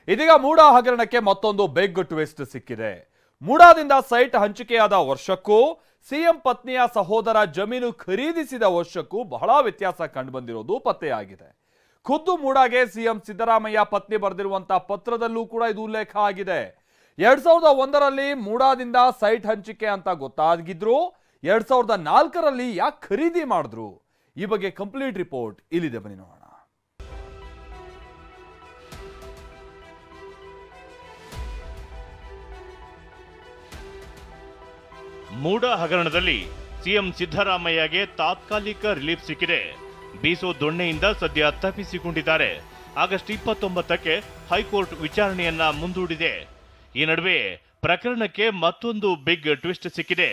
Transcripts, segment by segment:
ಇದೀಗ ಮೂಡಾ ಹಗರಣಕ್ಕೆ ಮತ್ತೊಂದು ಬಿಗ್ ಟ್ವಿಸ್ಟ್ ಸಿಕ್ಕಿದೆ. ಮೂಡಾದಿಂದ ಸೈಟ್ ಹಂಚಿಕೆಯಾದ ವರ್ಷಕ್ಕೂ ಸಿಎಂ ಪತ್ನಿಯ ಸಹೋದರ ಜಮೀನು ಖರೀದಿಸಿದ ವರ್ಷಕ್ಕೂ ಬಹಳ ವ್ಯತ್ಯಾಸ ಕಂಡುಬಂದಿರೋದು ಪತ್ತೆಯಾಗಿದೆ. ಖುದ್ದು ಮೂಡಾಗೆ ಸಿಎಂ ಸಿದ್ದರಾಮಯ್ಯ ಪತ್ನಿ ಬರೆದಿರುವಂತಹ ಪತ್ರದಲ್ಲೂ ಕೂಡ ಇದು ಉಲ್ಲೇಖ ಆಗಿದೆ. 2001ರಲ್ಲಿ ಮೂಡಾದಿಂದ ಸೈಟ್ ಹಂಚಿಕೆ ಅಂತ ಗೊತ್ತಾಗಿದ್ರು 2004ರಲ್ಲಿ ಯಾಕೆ ಖರೀದಿ ಮಾಡಿದ್ರು? ಈ ಬಗ್ಗೆ ಕಂಪ್ಲೀಟ್ ರಿಪೋರ್ಟ್ ಇಲ್ಲಿದೆ, ಬನ್ನಿ ನೋಡೋಣ. ಮೂಡಾ ಹಗರಣದಲ್ಲಿ ಸಿಎಂ ಸಿದ್ದರಾಮಯ್ಯಗೆ ತಾತ್ಕಾಲಿಕ ರಿಲೀಫ್ ಸಿಕ್ಕಿದೆ. ಬೀಸೋ ದೊಣ್ಣೆಯಿಂದ ಸದ್ಯ ತಪ್ಪಿಸಿಕೊಂಡಿದ್ದಾರೆ. ಆಗಸ್ಟ್ 29ಕ್ಕೆ ಹೈಕೋರ್ಟ್ ವಿಚಾರಣೆಯನ್ನ ಮುಂದೂಡಿದೆ. ಈ ನಡುವೆ ಪ್ರಕರಣಕ್ಕೆ ಮತ್ತೊಂದು ಬಿಗ್ ಟ್ವಿಸ್ಟ್ ಸಿಕ್ಕಿದೆ.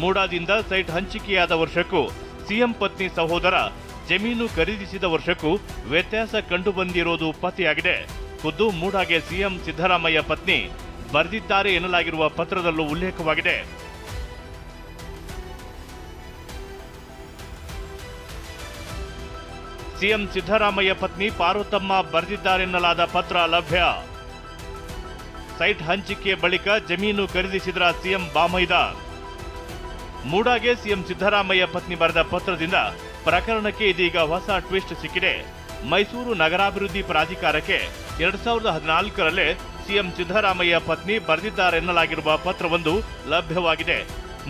ಮೂಡಾದಿಂದ ಸೈಟ್ ಹಂಚಿಕೆಯಾದ ವರ್ಷಕ್ಕೂ ಸಿಎಂ ಪತ್ನಿ ಸಹೋದರ ಜಮೀನು ಖರೀದಿಸಿದ ವರ್ಷಕ್ಕೂ ವ್ಯತ್ಯಾಸ ಕಂಡುಬಂದಿರೋದು ಪತ್ತೆಯಾಗಿದೆ. ಖುದ್ದು ಮೂಡಾಗೆ ಸಿಎಂ ಸಿದ್ದರಾಮಯ್ಯ ಪತ್ನಿ ಬರೆದಿದ್ದಾರೆ ಎನ್ನಲಾಗಿರುವ ಪತ್ರದಲ್ಲೂ ಉಲ್ಲೇಖವಾಗಿದೆ. ಸಿಎಂ ಸಿದ್ದರಾಮಯ್ಯ ಪತ್ನಿ ಪಾರ್ವತಮ್ಮ ಬರೆದಿದ್ದಾರೆನ್ನಲಾದ ಪತ್ರ ಲಭ್ಯ. ಸೈಟ್ ಹಂಚಿಕೆ ಬಳಿಕ ಜಮೀನು ಖರೀದಿಸಿದ ಸಿಎಂ ಬಾಮೈದ. ಮೂಡಾಗೆ ಸಿಎಂ ಸಿದ್ದರಾಮಯ್ಯ ಪತ್ನಿ ಬರೆದ ಪತ್ರದಿಂದ ಪ್ರಕರಣಕ್ಕೆ ಇದೀಗ ಹೊಸ ಟ್ವಿಸ್ಟ್ ಸಿಕ್ಕಿದೆ. ಮೈಸೂರು ನಗರಾಭಿವೃದ್ಧಿ ಪ್ರಾಧಿಕಾರಕ್ಕೆ 2014ರಲ್ಲೇ ಸಿಎಂ ಸಿದ್ದರಾಮಯ್ಯ ಪತ್ನಿ ಬರೆದಿದ್ದಾರೆನ್ನಲಾಗಿರುವ ಪತ್ರವೊಂದು ಲಭ್ಯವಾಗಿದೆ.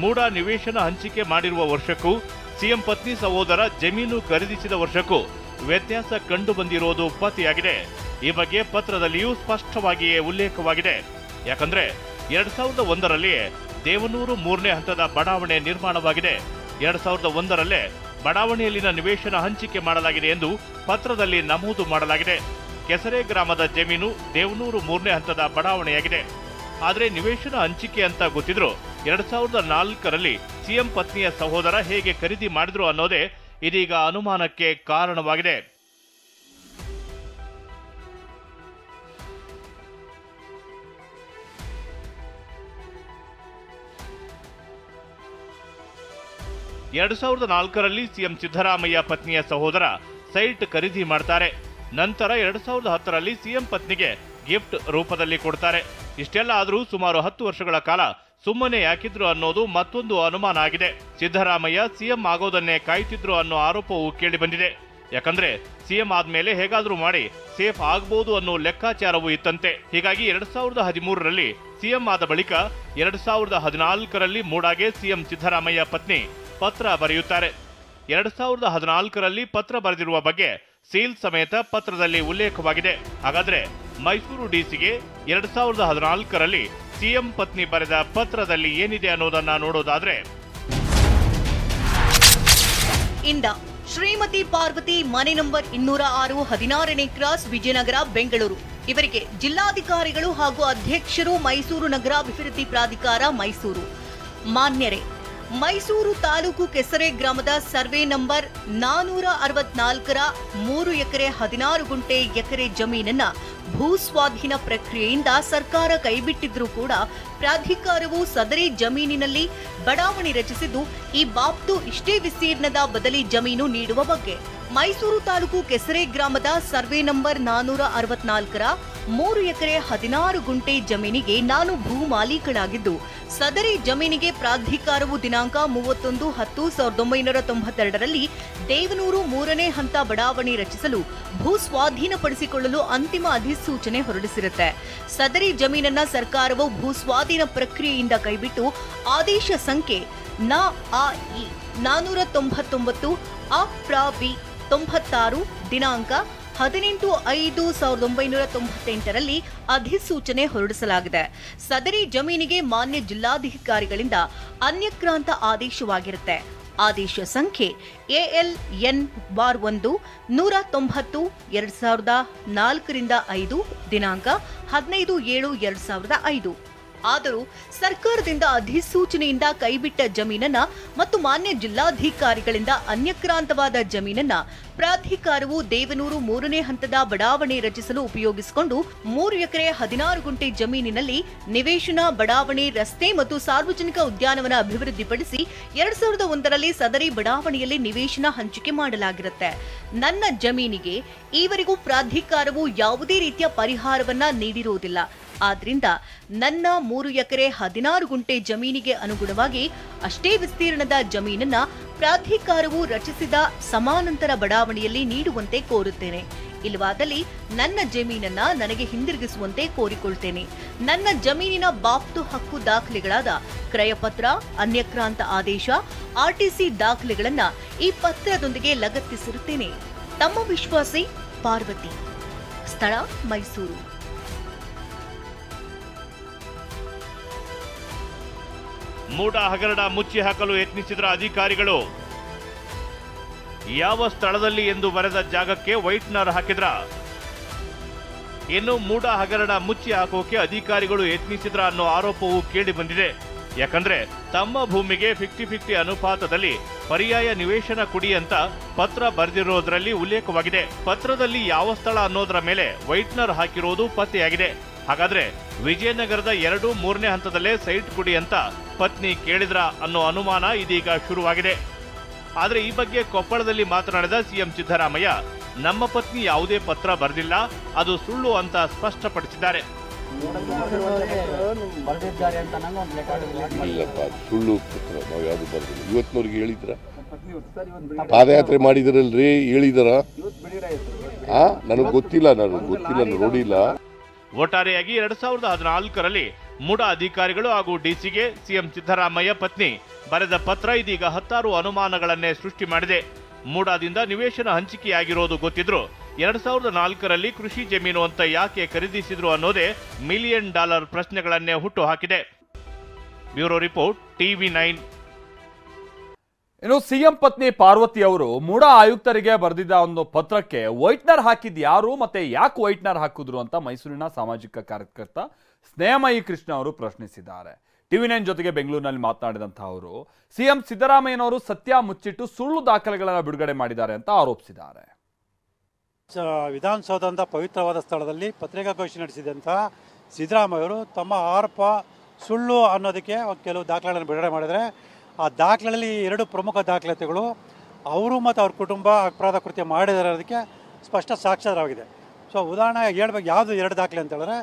ಮೂಡಾ ನಿವೇಶನ ಹಂಚಿಕೆ ಮಾಡಿರುವ ವರ್ಷಕ್ಕೂ ಸಿಎಂ ಪತ್ನಿ ಸಹೋದರ ಜಮೀನು ಖರೀದಿಸಿದ ವರ್ಷಕ್ಕೂ ವ್ಯತ್ಯಾಸ ಕಂಡುಬಂದಿರೋದು ಪತ್ತೆಯಾಗಿದೆ. ಈ ಬಗ್ಗೆ ಪತ್ರದಲ್ಲಿಯೂ ಸ್ಪಷ್ಟವಾಗಿಯೇ ಉಲ್ಲೇಖವಾಗಿದೆ. ಯಾಕಂದ್ರೆ 2001ರಲ್ಲಿ ದೇವನೂರು 3ನೇ ಹಂತದ ಬಡಾವಣೆ ನಿರ್ಮಾಣವಾಗಿದೆ. 2001ರಲ್ಲೇ ಬಡಾವಣೆಯಲ್ಲಿನ ನಿವೇಶನ ಹಂಚಿಕೆ ಮಾಡಲಾಗಿದೆ ಎಂದು ಪತ್ರದಲ್ಲಿ ನಮೂದು ಮಾಡಲಾಗಿದೆ. ಕೆಸರೆ ಗ್ರಾಮದ ಜಮೀನು ದೇವನೂರು 3ನೇ ಹಂತದ ಬಡಾವಣೆಯಾಗಿದೆ. ಆದರೆ ನಿವೇಶನ ಹಂಚಿಕೆ ಅಂತ ಗೊತ್ತಿದ್ರು 2004ರಲ್ಲಿ ಸಿಎಂ ಪತ್ನಿಯ ಸಹೋದರ ಹೇಗೆ ಖರೀದಿ ಮಾಡಿದ್ರು ಅನ್ನೋದೇ ಇದೀಗ ಅನುಮಾನಕ್ಕೆ ಕಾರಣವಾಗಿದೆ. ಎರಡ್ 2004ರಲ್ಲಿ ಸಿಎಂ ಸಿದ್ದರಾಮಯ್ಯ ಪತ್ನಿಯ ಸಹೋದರ ಸೈಟ್ ಖರೀದಿ ಮಾಡ್ತಾರೆ. ನಂತರ 2010ರಲ್ಲಿ ಸಿಎಂ ಪತ್ನಿಗೆ ಗಿಫ್ಟ್ ರೂಪದಲ್ಲಿ ಕೊಡ್ತಾರೆ. ಇಷ್ಟೆಲ್ಲ ಆದರೂ ಸುಮಾರು 10 ವರ್ಷಗಳ ಕಾಲ ಸುಮ್ಮನೆ ಯಾಕಿದ್ರು ಅನ್ನೋದು ಮತ್ತೊಂದು ಅನುಮಾನ ಆಗಿದೆ. ಸಿದ್ದರಾಮಯ್ಯ ಸಿಎಂ ಆಗೋದನ್ನೇ ಕಾಯ್ತಿದ್ರು ಅನ್ನೋ ಆರೋಪವೂ ಕೇಳಿ ಬಂದಿದೆ. ಯಾಕಂದ್ರೆ ಸಿಎಂ ಆದ್ಮೇಲೆ ಹೇಗಾದ್ರೂ ಮಾಡಿ ಸೇಫ್ ಆಗ್ಬೋದು ಅನ್ನೋ ಲೆಕ್ಕಾಚಾರವೂ ಇತ್ತಂತೆ. ಹೀಗಾಗಿ 2013ರಲ್ಲಿ ಸಿಎಂ ಆದ ಬಳಿಕ 2014ರಲ್ಲಿ ಮೂಡಾಗೆ ಸಿಎಂ ಸಿದ್ದರಾಮಯ್ಯ ಪತ್ನಿ ಪತ್ರ ಬರೆಯುತ್ತಾರೆ. 2014ರಲ್ಲಿ ಪತ್ರ ಬರೆದಿರುವ ಬಗ್ಗೆ ಸೀಲ್ ಸಮೇತ ಪತ್ರದಲ್ಲಿ ಉಲ್ಲೇಖವಾಗಿದೆ. ಹಾಗಾದ್ರೆ ಮೈಸೂರು ಡಿಸಿಗೆ 2014ರಲ್ಲಿ ಸಿಎಂ ಪತ್ನಿ ಬರೆದ ಪತ್ರದಲ್ಲಿ ಏನಿದೆ ಅನ್ನೋದನ್ನ ನೋಡೋದಾದ್ರೆ, ಇಂದ ಶ್ರೀಮತಿ ಪಾರ್ವತಿ, ಮನೆ ನಂಬರ್ 206, 16ನೇ ಕ್ರಾಸ್, ವಿಜಯನಗರ, ಬೆಂಗಳೂರು. ಇವರಿಗೆ ಜಿಲ್ಲಾಧಿಕಾರಿಗಳು ಹಾಗೂ ಅಧ್ಯಕ್ಷರು, ಮೈಸೂರು ನಗರಾಭಿವೃದ್ಧಿ ಪ್ರಾಧಿಕಾರ, ಮೈಸೂರು. ಮಾನ್ಯರೇ, ಮೈಸೂರು ತಾಲೂಕು ಕೆಸರೆ ಗ್ರಾಮದ ಸರ್ವೆ ನಂಬರ್ 464ರ 3 ಎಕರೆ 16 ಗುಂಟೆ ಎಕರೆ ಜಮೀನನ್ನ ಭೂಸ್ವಾಧೀನ ಪ್ರಕ್ರಿಯೆಯಿಂದ ಸರ್ಕಾರ ಕೈಬಿಟ್ಟಿದ್ರೂ ಕೂಡ ಪ್ರಾಧಿಕಾರವು ಸದರಿ ಜಮೀನಿನಲ್ಲಿ ಬಡಾವಣೆ ರಚಿಸಿದ್ದು ಈ ಬಾಬ್ತು ಇಷ್ಟೇ ವಿಸ್ತೀರ್ಣದ ಬದಲಿ ಜಮೀನು ನೀಡುವ ಬಗ್ಗೆ ಮೈಸೂರು ತಾಲೂಕು ಕೆಸರೆ ಗ್ರಾಮದ ಸರ್ವೆ ನಂಬರ್ 464ರ 3 ಎಕರೆ 16 ಗುಂಟೆ ಜಮೀನಿಗೆ ನಾನು ಭೂ ಮಾಲೀಕಳಾಗಿದ್ದು ಸದರಿ ಜಮೀನಿಗೆ ಪ್ರಾಧಿಕಾರವು ದಿನಾಂಕ 31/10/1992ರಲ್ಲಿ ದೇವನೂರು 3ನೇ ಹಂತ ಬಡಾವಣೆ ರಚಿಸಲು ಭೂ ಸ್ವಾಧೀನಪಡಿಸಿಕೊಳ್ಳಲು ಅಂತಿಮ ಅಧಿಸೂಚನೆ ಹೊರಡಿಸಿರುತ್ತೆ. ಸದರಿ ಜಮೀನನ್ನ ಸರ್ಕಾರವು ಭೂ ಸ್ವಾಧೀನ ಪ್ರಕ್ರಿಯೆಯಿಂದ ಕೈಬಿಟ್ಟು ಆದೇಶ ಸಂಖ್ಯೆ NAI 499 ಅ.ಪ್ರ.ಬಿ 96 ದಿನಾಂಕ 18/5/1998ರಲ್ಲಿ ಅಧಿಸೂಚನೆ ಹೊರಡಿಸಲಾಗಿದೆ. ಸದರಿ ಜಮೀನಿಗೆ ಮಾನ್ಯ ಜಿಲ್ಲಾಧಿಕಾರಿಗಳಿಂದ ಅನ್ಯಕ್ರಾಂತ ಆದೇಶವಾಗಿರುತ್ತೆ. ಆದೇಶ ಸಂಖ್ಯೆ ALN-1 190 2004 5 ದಿನಾಂಕ 15/7/2005 ಆದರೂ ಸರ್ಕಾರದಿಂದ ಅಧಿಸೂಚನೆಯಿಂದ ಕೈಬಿಟ್ಟ ಜಮೀನನ್ನ ಮತ್ತು ಮಾನ್ಯ ಜಿಲ್ಲಾಧಿಕಾರಿಗಳಿಂದ ಅನ್ಯಕ್ರಾಂತವಾದ ಜಮೀನನ್ನ ಪ್ರಾಧಿಕಾರವು ದೇವನೂರು 3ನೇ ಹಂತದ ಬಡಾವಣೆ ರಚಿಸಲು ಉಪಯೋಗಿಸಿಕೊಂಡು 3 ಎಕರೆ 16 ಗುಂಟೆ ಜಮೀನಿನಲ್ಲಿ ನಿವೇಶನ, ಬಡಾವಣೆ, ರಸ್ತೆ ಮತ್ತು ಸಾರ್ವಜನಿಕ ಉದ್ಯಾನವನ ಅಭಿವೃದ್ಧಿಪಡಿಸಿ 2001ರಲ್ಲಿ ಸದರಿ ಬಡಾವಣೆಯಲ್ಲಿ ನಿವೇಶನ ಹಂಚಿಕೆ ಮಾಡಲಾಗಿರುತ್ತೆ. ನನ್ನ ಜಮೀನಿಗೆ ಈವರೆಗೂ ಪ್ರಾಧಿಕಾರವು ಯಾವುದೇ ರೀತಿಯ ಪರಿಹಾರವನ್ನ ನೀಡಿರುವುದಿಲ್ಲ. ಆದ್ರಿಂದ ನನ್ನ 3 ಎಕರೆ 16 ಗುಂಟೆ ಜಮೀನಿಗೆ ಅನುಗುಣವಾಗಿ ಅಷ್ಟೇ ವಿಸ್ತೀರ್ಣದ ಜಮೀನನ್ನ ಪ್ರಾಧಿಕಾರವು ರಚಿಸಿದ ಸಮಾನಾಂತರ ಬಡಾವಣೆಯಲ್ಲಿ ನೀಡುವಂತೆ ಕೋರುತ್ತೇನೆ. ಇಲ್ಲವಾದಲ್ಲಿ ನನ್ನ ಜಮೀನನ್ನ ನನಗೆ ಹಿಂದಿರುಗಿಸುವಂತೆ ಕೋರಿಕೊಳ್ತೇನೆ. ನನ್ನ ಜಮೀನಿನ ಬಾಫ್ತು ಹಕ್ಕು ದಾಖಲೆಗಳಾದ ಕ್ರಯಪತ್ರ, ಅನ್ಯಕ್ರಾಂತ ಆದೇಶ, ಆರ್ಟಿಸಿ ದಾಖಲೆಗಳನ್ನ ಈ ಪತ್ರದೊಂದಿಗೆ ಲಗತ್ತಿಸಿರುತ್ತೇನೆ. ತಮ್ಮ ವಿಶ್ವಾಸಿ ಪಾರ್ವತಿ. ಸ್ಥಳ ಮೈಸೂರು. ಮೂಡ ಹಗರಣ ಮುಚ್ಚಿ ಹಾಕಲು ಯತ್ನಿಸಿದ ಅಧಿಕಾರಿಗಳು ಯಾವ ಸ್ಥಳದಲ್ಲಿ ಎಂದು ಬರೆದ ಜಾಗಕ್ಕೆ ವೈಟ್ನರ್ ಹಾಕಿದ್ರ? ಇನ್ನು ಮೂಡ ಹಗರಣ ಮುಚ್ಚಿ ಹಾಕೋಕೆ ಅಧಿಕಾರಿಗಳು ಯತ್ನಿಸಿದ್ರ ಅನ್ನೋ ಆರೋಪವೂ ಕೇಳಿ ಬಂದಿದೆ. ಯಾಕಂದ್ರೆ ತಮ್ಮ ಭೂಮಿಗೆ 50-50 ಅನುಪಾತದಲ್ಲಿ ಪರ್ಯಾಯ ನಿವೇಶನ ಕೊಡಿ ಅಂತ ಪತ್ರ ಬರೆದಿರೋದ್ರಲ್ಲಿ ಉಲ್ಲೇಖವಾಗಿದೆ. ಪತ್ರದಲ್ಲಿ ಯಾವ ಸ್ಥಳ ಅನ್ನೋದರ ಮೇಲೆ ವೈಟ್ನರ್ ಹಾಕಿರೋದು ಪತ್ತೆಯಾಗಿದೆ. ಹಾಗಾದ್ರೆ ವಿಜಯನಗರದ 2, 3ನೇ ಹಂತದಲ್ಲೇ ಸೈಟ್ ಕೊಡಿ ಅಂತ ಪತ್ನಿ ಕೇಳಿದ್ರ ಅನ್ನೋ ಅನುಮಾನ ಇದೀಗ ಶುರುವಾಗಿದೆ. ಆದ್ರೆ ಈ ಬಗ್ಗೆ ಕೊಪ್ಪಳದಲ್ಲಿ ಮಾತನಾಡಿದ ಸಿಎಂ ಸಿದ್ದರಾಮಯ್ಯ, ನಮ್ಮ ಪತ್ನಿ ಯಾವುದೇ ಪತ್ರ ಬರೆದಿಲ್ಲ, ಅದು ಸುಳ್ಳು ಅಂತ ಸ್ಪಷ್ಟಪಡಿಸಿದ್ದಾರೆ. ಸುಳ್ಳು ಪತ್ರ ನಾವು ಯಾವುದು ಬರೆದಿಲ್ಲ. ಇವತ್ತಿನವ್ರಿಗೆ ಹೇಳಿದ್ರ? ಪಾದಯಾತ್ರೆ ಮಾಡಿದ್ರಲ್ರಿ, ಹೇಳಿದಾರ? ನನಗೆ ಗೊತ್ತಿಲ್ಲ, ನೋಡಿಲ್ಲ. ಒಟ್ಟಾರೆಯಾಗಿ 2014ರಲ್ಲಿ ಮೂಡ ಅಧಿಕಾರಿಗಳು ಹಾಗೂ ಡಿಸಿಗೆ ಸಿಎಂ ಸಿದ್ದರಾಮಯ್ಯ ಪತ್ನಿ ಬರೆದ ಪತ್ರ ಇದೀಗ 10 ಅನುಮಾನಗಳನ್ನೇ ಸೃಷ್ಟಿ ಮಾಡಿದೆ. ಮೂಡಾದಿಂದ ನಿವೇಶನ ಹಂಚಿಕೆಯಾಗಿರೋದು ಗೊತ್ತಿದ್ರು 2004ರಲ್ಲಿ ಕೃಷಿ ಜಮೀನು ಅಂತ ಯಾಕೆ ಖರೀದಿಸಿದ್ರು ಅನ್ನೋದೇ $1 ಮಿಲಿಯನ್ ಪ್ರಶ್ನೆಗಳನ್ನೇ ಹುಟ್ಟು ಹಾಕಿದೆ. Bureau report, TV9. ಇನ್ನು ಸಿಎಂ ಪತ್ನಿ ಪಾರ್ವತಿ ಅವರು ಮೂಡ ಆಯುಕ್ತರಿಗೆ ಬರೆದಿದ್ದ ಒಂದು ಪತ್ರಕ್ಕೆ ವೈಟ್ನರ್ ಹಾಕಿದ್ ಯಾರು ಮತ್ತೆ ಯಾಕೆ ವೈಟ್ನರ್ ಹಾಕಿದ್ರು ಅಂತ ಮೈಸೂರಿನ ಸಾಮಾಜಿಕ ಕಾರ್ಯಕರ್ತ ಸ್ನೇಹಮಯಿ ಕೃಷ್ಣ ಅವರು ಪ್ರಶ್ನಿಸಿದ್ದಾರೆ. TV9 ಜೊತೆಗೆ ಬೆಂಗಳೂರಿನಲ್ಲಿ ಮಾತನಾಡಿದಂತಹ ಅವರು ಸಿಎಂ ಸಿದ್ದರಾಮಯ್ಯನವರು ಸತ್ಯ ಮುಚ್ಚಿಟ್ಟು ಸುಳ್ಳು ದಾಖಲೆಗಳನ್ನು ಬಿಡುಗಡೆ ಮಾಡಿದ್ದಾರೆ ಅಂತ ಆರೋಪಿಸಿದ್ದಾರೆ. ವಿಧಾನಸೌಧದ ಪವಿತ್ರವಾದ ಸ್ಥಳದಲ್ಲಿ ಪತ್ರಿಕಾಗೋಷ್ಠಿ ನಡೆಸಿದಂಥ ಸಿದ್ದರಾಮಯ್ಯ ಅವರು ತಮ್ಮ ಆರೋಪ ಸುಳ್ಳು ಅನ್ನೋದಕ್ಕೆ ಕೆಲವು ದಾಖಲೆಗಳನ್ನು ಬಿಡುಗಡೆ ಮಾಡಿದರೆ, ಆ ದಾಖಲೆಯಲ್ಲಿ 2 ಪ್ರಮುಖ ದಾಖಲಾತಿಗಳು ಅವರು ಮತ್ತು ಅವ್ರ ಕುಟುಂಬ ಅಪರಾಧ ಕೃತ್ಯ ಮಾಡಿರೋದಕ್ಕೆ ಸ್ಪಷ್ಟ ಸಾಕ್ಷ್ಯವಾಗಿದೆ. ಸೊ ಉದಾಹರಣೆ ಹೇಳ್ಬೇಕು, ಯಾವುದು 2 ದಾಖಲೆ ಅಂತ ಹೇಳಿದ್ರೆ,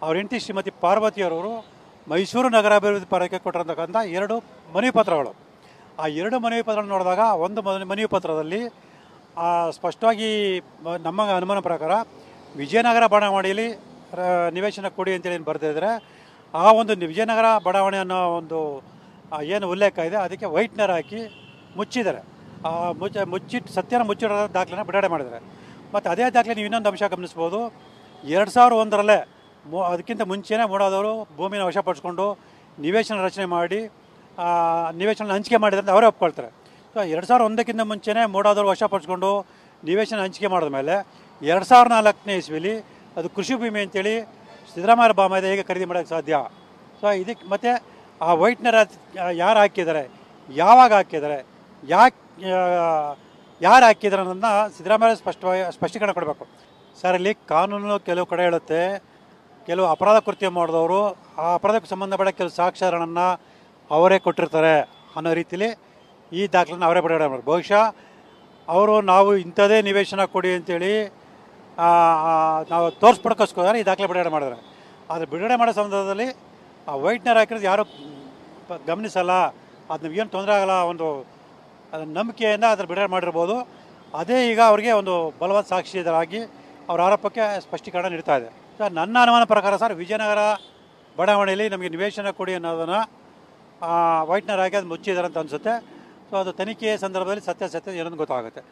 ಅವ್ರ ಹೆಂಡತಿ ಶ್ರೀಮತಿ ಪಾರ್ವತಿಯವರು ಮೈಸೂರು ನಗರಾಭಿವೃದ್ಧಿ ಪ್ರಾಧಿಕಾರಕ್ಕೆ ಕೊಟ್ಟಿರತಕ್ಕಂಥ 2 ಮನವಿ ಪತ್ರಗಳು. ಆ 2 ಮನವಿ ಪತ್ರಗಳನ್ನು ನೋಡಿದಾಗ ಒಂದು ಮನವಿ ಪತ್ರದಲ್ಲಿ ಸ್ಪಷ್ಟವಾಗಿ ನಮ್ಮ ಅನುಮಾನ ಪ್ರಕಾರ ವಿಜಯನಗರ ಬಡಾವಣೆಯಲ್ಲಿ ನಿವೇಶನ ಕೊಡಿ ಅಂತೇಳಿ ಏನು ಬರ್ತಿದ್ರೆ, ಆ ಒಂದು ವಿಜಯನಗರ ಬಡಾವಣೆ ಅನ್ನೋ ಒಂದು ಏನು ಉಲ್ಲೇಖ ಇದೆ ಅದಕ್ಕೆ ವೈಟ್ನರ್ ಹಾಕಿ ಮುಚ್ಚಿದ್ದಾರೆ. ಮುಚ್ಚಿಟ್ಟು ಸತ್ಯನ ಮುಚ್ಚಿಡೋ ದಾಖಲೆನ ಬಿಡುಗಡೆ ಮಾಡಿದ್ದಾರೆ. ಮತ್ತು ಅದೇ ದಾಖಲೆ ನೀವು ಇನ್ನೊಂದು ಅಂಶ ಗಮನಿಸ್ಬೋದು, 2001ರಲ್ಲೇ ಅದಕ್ಕಿಂತ ಮುಂಚೆನೇ ಮೂಡಾದವರು ಭೂಮಿನ ವಶಪಡಿಸ್ಕೊಂಡು ನಿವೇಶನ ರಚನೆ ಮಾಡಿ ನಿವೇಶನ ಹಂಚಿಕೆ ಮಾಡಿದ್ರೆ ಅಂತ ಅವರೇ ಒಪ್ಕೊಳ್ತಾರೆ. ಸೊ 2001ಕ್ಕಿಂತ ಮುಂಚೆನೇ ಮೂಡಾದವರು ವಶಪಡಿಸ್ಕೊಂಡು ನಿವೇಶನ ಹಂಚಿಕೆ ಮಾಡಿದ ಮೇಲೆ 2004ನೇ ಇಸ್ವಿಲಿ ಅದು ಕೃಷಿ ಭೂಮಿ ಅಂತೇಳಿ ಸಿದ್ದರಾಮಯ್ಯ ಬಾಮೈದ ಹೇಗೆ ಖರೀದಿ ಮಾಡೋಕ್ಕೆ ಸಾಧ್ಯ? ಸೊ ಇದಕ್ಕೆ ಮತ್ತು ಆ ವೈಟ್ನರ್ ಯಾರು ಹಾಕಿದ್ದಾರೆ, ಯಾವಾಗ ಹಾಕಿದ್ದಾರೆ, ಯಾರು ಹಾಕಿದ್ದಾರೆ ಅನ್ನೋದನ್ನ ಸಿದ್ದರಾಮಯ್ಯ ಸ್ಪಷ್ಟೀಕರಣ ಕೊಡಬೇಕು. ಸರ್, ಇಲ್ಲಿ ಕಾನೂನು ಕೆಲವು ಕಡೆ ಹೇಳುತ್ತೆ, ಕೆಲವು ಅಪರಾಧ ಕೃತ್ಯ ಮಾಡಿದವರು ಆ ಅಪರಾಧಕ್ಕೆ ಸಂಬಂಧಪಟ್ಟ ಕೆಲವು ಸಾಕ್ಷ್ಯಗಳನ್ನು ಅವರೇ ಕೊಟ್ಟಿರ್ತಾರೆ ಅನ್ನೋ ರೀತಿಯಲ್ಲಿ ಈ ದಾಖಲೆನ ಅವರೇ ಬಿಡುಗಡೆ ಮಾಡೋರು. ಬಹುಶಃ ಅವರು ನಾವು ಇಂಥದೇ ನಿವೇಶನ ಕೊಡಿ ಅಂತೇಳಿ ನಾವು ತೋರಿಸ್ಬಿಡೋಕ್ಕೋಸ್ಕರ ಈ ದಾಖಲೆ ಬಿಡುಗಡೆ ಮಾಡಿದ್ದಾರೆ. ಆದರೆ ಬಿಡುಗಡೆ ಮಾಡೋ ಸಂದರ್ಭದಲ್ಲಿ ಆ ವೈಟ್ನರ್ ಹಾಕಿರೋದು ಯಾರೂ ಗಮನಿಸಲ್ಲ, ಅದು ನಮಗೇನು ತೊಂದರೆ ಆಗಲ್ಲ, ಒಂದು ನಂಬಿಕೆಯಿಂದ ಅದ್ರ ಬಿಡುಗಡೆ ಮಾಡಿರ್ಬೋದು. ಅದೇ ಈಗ ಅವರಿಗೆ ಒಂದು ಬಲವಾದ ಸಾಕ್ಷಿಯಾಗಿ ಅವರ ಆರೋಪಕ್ಕೆ ಸ್ಪಷ್ಟೀಕರಣ ನೀಡ್ತಾ ಇದೆ. ಸರ್, ನನ್ನ ಅನುಮಾನ ಪ್ರಕಾರ ಸರ್, ವಿಜಯನಗರ ಬಡಾವಣೆಯಲ್ಲಿ ನಮಗೆ ನಿವೇಶನ ಕೊಡಿ ಅನ್ನೋದನ್ನು ವೈಟ್ನರ್ ಹಾಕಿ ಅದು ಮುಚ್ಚಿದ್ದಾರೆ ಅಂತ ಅನಿಸುತ್ತೆ. ಸೊ ಅದು ತನಿಖೆಯ ಸಂದರ್ಭದಲ್ಲಿ ಸತ್ಯಾಸತ್ಯ ಏನೊಂದು ಗೊತ್ತಾಗುತ್ತೆ.